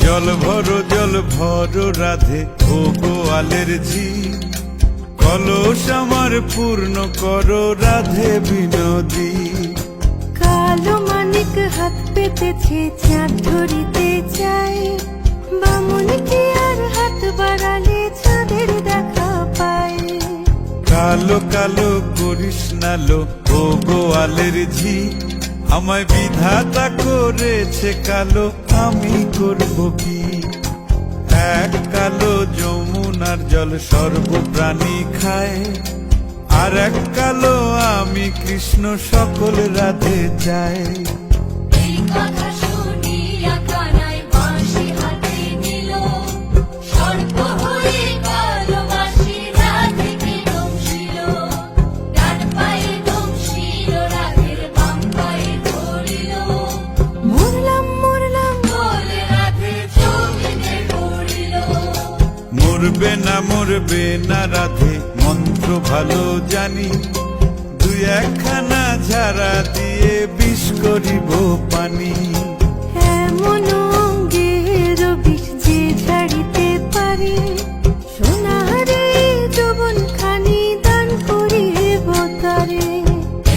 জল ভরো রাধে ও গোয়ালের ঝি, কলস আমার পূর্ণ করো রাধে বিনোদী। কালো মানিক হাত পেতেছে চাঁদ ধরিতে চায়, বামুন কি আর হাত বাড়ালে চাঁদের দেখা পায়। কালো কালো করিস নালো ও গোয়ালের ঝি, আমায় বিধাতা করেছে কালো, আমি করব কি? এক কালো যমুনার জল সর্বপ্রাণী খায়, আর এক কালো আমি কৃষ্ণ সকল রাধে চাই। এই কথা শুনিয়া কানাই বাঁশি হাতে নিল, সর্প হয়ে কালো বাঁশি রাধেকে দংশিল। ডান পায়ে দংশিল রাধের, বাম পায়ে ধরিল। মরলাম মরলাম বলে রাধে জমিনে পড়িল। মরবে না রাধে মন্ত্র ভালো জানি, দুই একখানা ঝাড়া দিয়ে বিষ করিব পানি। এমন অঙ্গের বিষ যে ছাড়িতে পারে, সোনারে যৌবন খানি দান করিব তারে।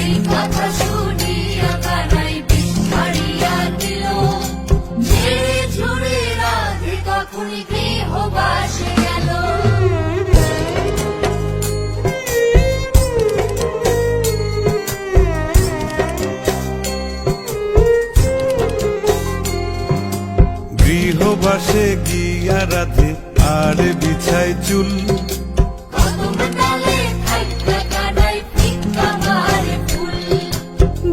এই কথা শুনিয়া কানাই বিষ ছাড়িয়া দিল, ঝেড়ে ঝুড়ে রাধে তখনই গৃহবাসে গেল। গৃহবাসে গিয়া রাধে আর বিছায় চুল, কদম ডালে থাইকা কানাই ফিক্কা মারে ফুল।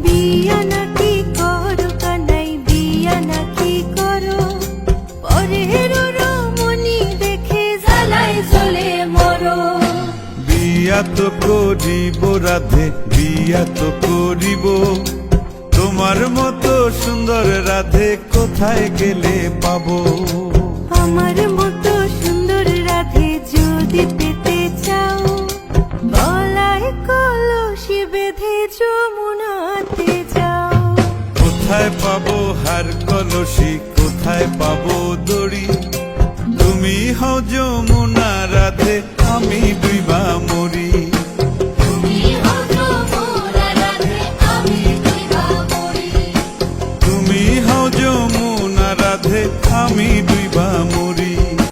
বিয়া নাকি করো কানাই, বিয়া নাকি করো, পরের রমণী দেখে জ্বালায় জ্বলে মরো। বিয়া তো করিব রাধে, বিয়া তো করিব, তোমার মতো সুন্দর রাধে কোথায় গেলে পাবো? আমার মতো সুন্দর রাধে যদি পেতে চাও, গলায় কলসি বেঁধে যমুনাতে যাও। কোথায় পাবো হার কলসি, কোথায় পাবো দড়ি? তুমি হও যমুনা রাধে, আমি